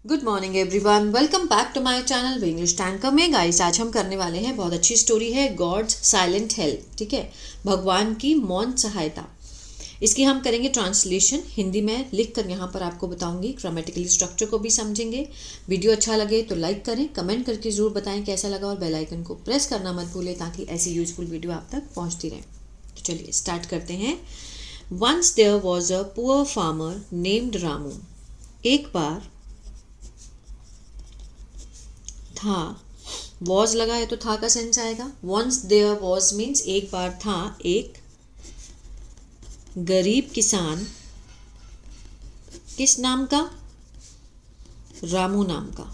Good morning everyone, welcome back to my channel English tanker में। Guys, आज हम करने वाले हैं बहुत अच्छी स्टोरी है, गॉड्स साइलेंट हेल्प। ठीक है, भगवान की मौन सहायता। इसकी हम करेंगे ट्रांसलेशन, हिंदी में लिख कर यहाँ पर आपको बताऊंगी। ग्रामेटिकली स्ट्रक्चर को भी समझेंगे। वीडियो अच्छा लगे तो लाइक करें, कमेंट करके ज़रूर बताएं कैसा लगा, और बेल आइकन को प्रेस करना मत भूलें ताकि ऐसी यूजफुल वीडियो आप तक पहुँचती रहे। तो चलिए स्टार्ट करते हैं। Once there was a poor farmer named Ramu. एक बार था, वॉज लगा है तो था का सेंस आएगा। वंस देयर वॉज मीन्स एक बार था एक गरीब किसान। किस नाम का? रामू नाम का।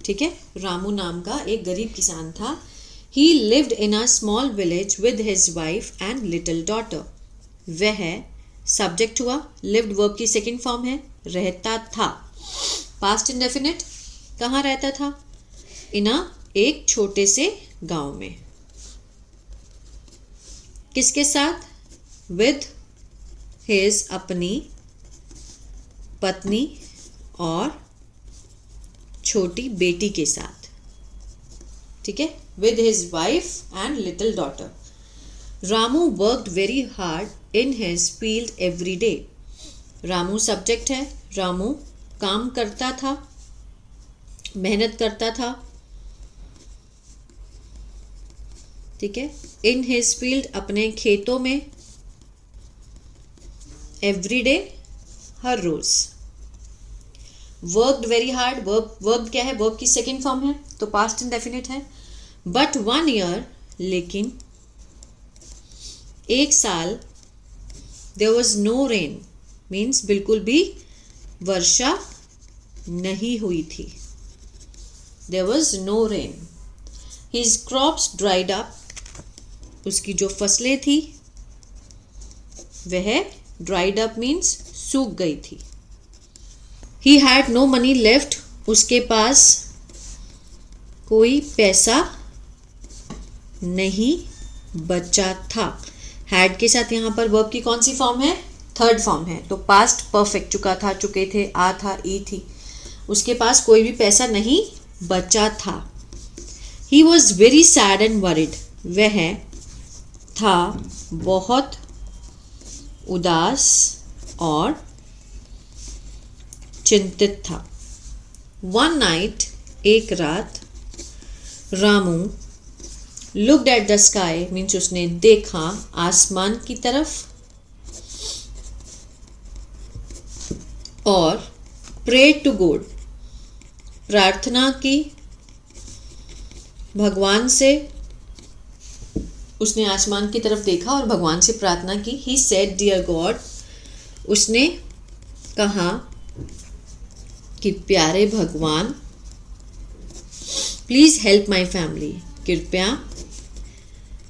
ठीक है, रामू नाम का एक गरीब किसान था। ही lived in a small village with his wife and little daughter. वह सब्जेक्ट हुआ, लिव्ड वर्ब की सेकेंड फॉर्म है, रहता था। पास्ट इंडेफिनिट, कहाँ रहता था? इन एक छोटे से गांव में। किसके साथ? विद हिज, अपनी पत्नी और छोटी बेटी के साथ। ठीक है, with his wife and little daughter. Ramu worked very hard in his field every day. Ramu subject है, रामू काम करता था, मेहनत करता था। ठीक है, इन हिज फील्ड, अपने खेतों में। एवरी डे, हर रोज। वर्कड वेरी हार्ड, वर्ब क्या है? वर्ब की सेकेंड फॉर्म है तो पास्ट इंडेफिनिट है। बट 1 ईयर, लेकिन एक साल। There was no rain means बिल्कुल भी वर्षा नहीं हुई थी। There was no rain. His crops dried up, उसकी जो फसलें थी वह ड्राइड अप मीन्स सूख गई थी। He had no money left, उसके पास कोई पैसा नहीं बचा था। हैड के साथ यहाँ पर वर्ब की कौन सी फॉर्म है? थर्ड फॉर्म है तो पास्ट परफेक्ट। चुका था, चुके थे, आ था, ई थी। उसके पास कोई भी पैसा नहीं बचा था। He was very sad and worried, वह था बहुत उदास और चिंतित था। वन नाइट, एक रात। Ramu looked at the sky means उसने देखा आसमान की तरफ, और प्रेड टू गॉड, प्रार्थना की भगवान से। उसने आसमान की तरफ देखा और भगवान से प्रार्थना की। ही सेड डियर गॉड, उसने कहा कि प्यारे भगवान, प्लीज हेल्प माई फैमिली, कृपया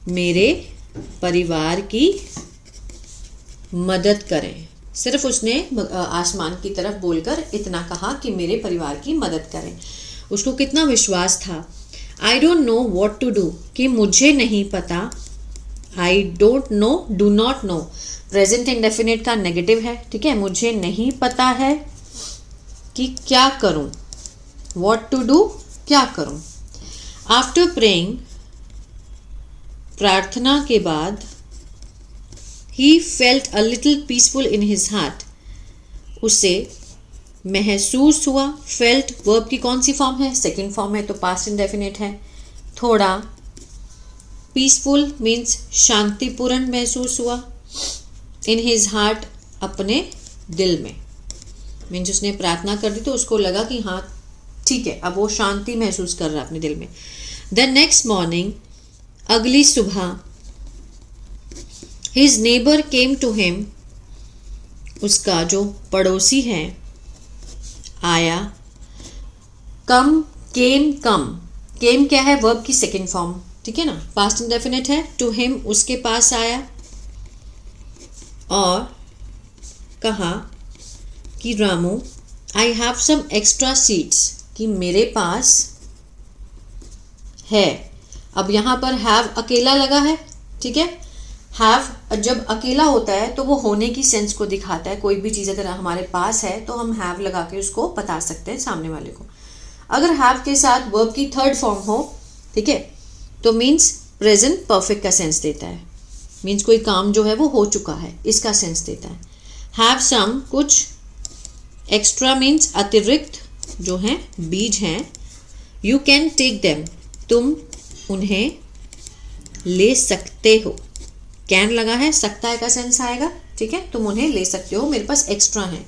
मेरे परिवार की मदद करें। सिर्फ उसने आसमान की तरफ बोलकर इतना कहा कि मेरे परिवार की मदद करें। उसको कितना विश्वास था। I don't know what to do, कि मुझे नहीं पता। I don't know, do not know, present indefinite का नेगेटिव है। ठीक है, मुझे नहीं पता है कि क्या करूं। वॉट टू डू, क्या करूं। आफ्टर प्रेइंग, प्रार्थना के बाद। He felt a little peaceful in his heart, उसे महसूस हुआ। फेल्ट वर्ब की कौन सी फॉर्म है? सेकेंड फॉर्म है तो पास्ट इंडेफिनिट है। थोड़ा, पीसफुल मीन्स शांतिपूर्ण महसूस हुआ। इन हिज हार्ट, अपने दिल में, मीन्स उसने प्रार्थना कर दी तो उसको लगा कि हाँ ठीक है, अब वो शांति महसूस कर रहा है अपने दिल में। द नेक्स्ट मॉर्निंग, अगली सुबह। His neighbour came to him, उसका जो पड़ोसी है आया। कम, केम, कम। केम क्या है? वर्ब की सेकेंड फॉर्म। ठीक है ना, पास्ट इंडेफिनिट है। टू हिम, उसके पास आया और कहा कि Ramu, I have some extra seeds, कि मेरे पास है। अब यहां पर हैव अकेला लगा है। ठीक है, हैव जब अकेला होता है तो वो होने की सेंस को दिखाता है। कोई भी चीज़ अगर हमारे पास है तो हम हैव लगा के उसको बता सकते हैं सामने वाले को। अगर हैव के साथ वर्ब की थर्ड फॉर्म हो, ठीक है, तो मीन्स प्रेजेंट परफेक्ट का सेंस देता है। मीन्स कोई काम जो है वो हो चुका है, इसका सेंस देता है। हैव सम कुछ एक्स्ट्रा मीन्स अतिरिक्त जो हैं बीज हैं। यू कैन टेक देम तुम उन्हें ले सकते हो। कैन लगा है, सकता है का सेंस आएगा, ठीक है, तुम उन्हें ले सकते हो, मेरे पास एक्स्ट्रा है।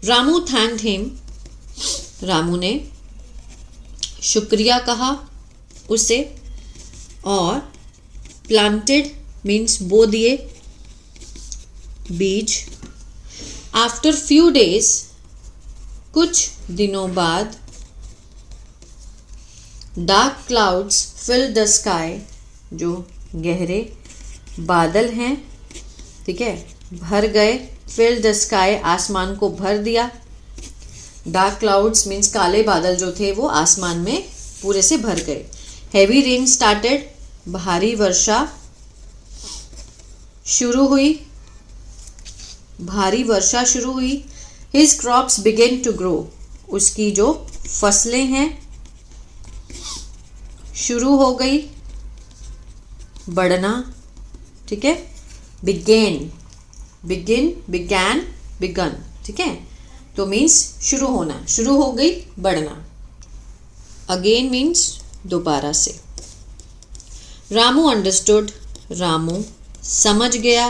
रामू थैंक्ड हिम, रामू ने शुक्रिया कहा उसे। और प्लांटेड मीन्स बो दिए बीज। आफ्टर फ्यू डेज कुछ दिनों बाद dark clouds fill the sky जो गहरे बादल हैं, ठीक है, भर गए। फिल द स्काई आसमान को भर दिया। डार्क क्लाउड्स मीन्स काले बादल जो थे वो आसमान में पूरे से भर गए। हैवी रेन स्टार्टेड भारी वर्षा शुरू हुई, भारी वर्षा शुरू हुई। His crops begin to grow उसकी जो फसलें हैं शुरू हो गई बढ़ना, ठीक है। बिगेन बिगिन बिगैन बिगन, ठीक है, तो मीन्स शुरू होना, शुरू हो गई बढ़ना। अगेन मीन्स दोबारा से। रामू अंडरस्टूड रामू समझ गया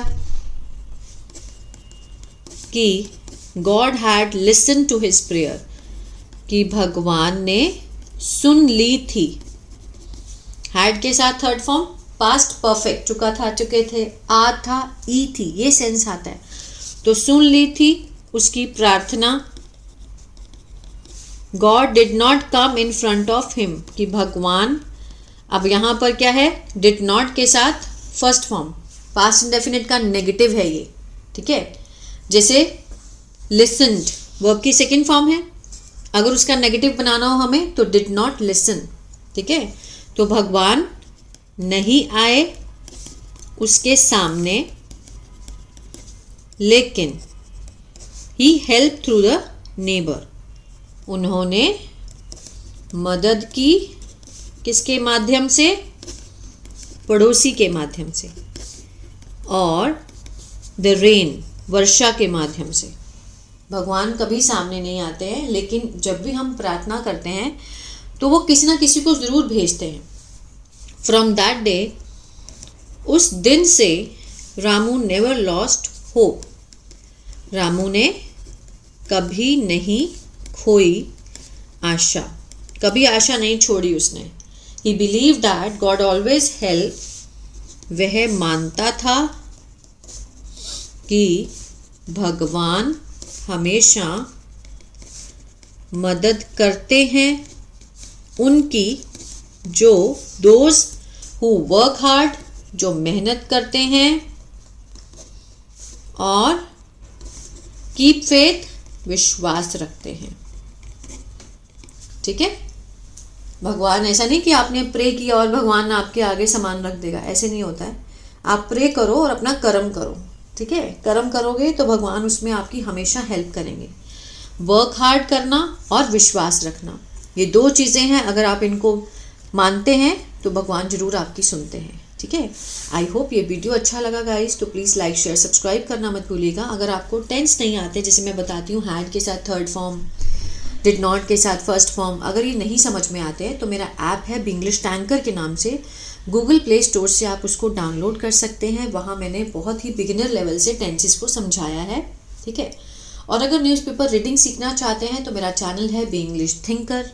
कि God had listen to his prayer कि भगवान ने सुन ली थी। हैड के साथ थर्ड फॉर्म पास्ट परफेक्ट, चुका था चुके थे, आ था ई थी, ये सेंस आता है। तो सुन ली थी उसकी प्रार्थना। God did not come in front of him कि भगवान, अब यहां पर क्या है, डिड नॉट के साथ फर्स्ट फॉर्म पास्ट इंडेफिनिट का नेगेटिव है ये, ठीक है। जैसे लिसन्ड वर्ब की सेकेंड फॉर्म है, अगर उसका नेगेटिव बनाना हो हमें तो डिड नॉट लिसन, ठीक है। तो भगवान नहीं आए उसके सामने, लेकिन ही हेल्प थ्रू द नेबर उन्होंने मदद की किसके माध्यम से, पड़ोसी के माध्यम से। और द रेन वर्षा के माध्यम से। भगवान कभी सामने नहीं आते हैं, लेकिन जब भी हम प्रार्थना करते हैं तो वो किसी ना किसी को ज़रूर भेजते हैं। फ्रॉम दैट डे उस दिन से Ramu never lost hope Ramu ने कभी नहीं खोई आशा, कभी आशा नहीं छोड़ी उसने। ही believe that God always help, वह मानता था कि भगवान हमेशा मदद करते हैं उनकी जो दोज हु वर्क हार्ड, जो मेहनत करते हैं, और कीप फेथ, विश्वास रखते हैं, ठीक है। भगवान ऐसा नहीं कि आपने प्रे किया और भगवान आपके आगे सामान रख देगा, ऐसे नहीं होता है। आप प्रे करो और अपना कर्म करो, ठीक है। कर्म करोगे तो भगवान उसमें आपकी हमेशा हेल्प करेंगे। वर्क हार्ड करना और विश्वास रखना, ये दो चीज़ें हैं, अगर आप इनको मानते हैं तो भगवान जरूर आपकी सुनते हैं, ठीक है। आई होप ये वीडियो अच्छा लगा गाइस, तो प्लीज़ लाइक शेयर सब्सक्राइब करना मत भूलिएगा। अगर आपको टेंस नहीं आते, जैसे मैं बताती हूँ हैड के साथ थर्ड फॉर्म, डिड नॉट के साथ फर्स्ट फॉर्म, अगर ये नहीं समझ में आते हैं तो मेरा ऐप है बिंग्लिश टैंकर के नाम से, गूगल प्ले स्टोर से आप उसको डाउनलोड कर सकते हैं। वहाँ मैंने बहुत ही बिगिनर लेवल से टेंसेस को समझाया है, ठीक है। और अगर न्यूज़पेपर रीडिंग सीखना चाहते हैं तो मेरा चैनल है बी इंग्लिश थिंकर।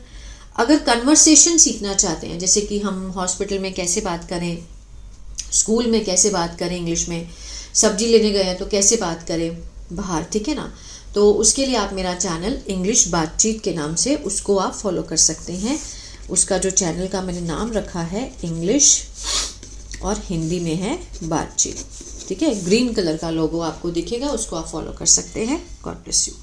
अगर कन्वर्सेशन सीखना चाहते हैं, जैसे कि हम हॉस्पिटल में कैसे बात करें, स्कूल में कैसे बात करें इंग्लिश में, सब्जी लेने गए हैं तो कैसे बात करें बाहर, ठीक है ना, तो उसके लिए आप मेरा चैनल इंग्लिश बातचीत के नाम से उसको आप फॉलो कर सकते हैं। उसका जो चैनल का मैंने नाम रखा है इंग्लिश और हिंदी में है बातचीत, ठीक है। ग्रीन कलर का लोगो आपको दिखेगा, उसको आप फॉलो कर सकते हैं। God bless you.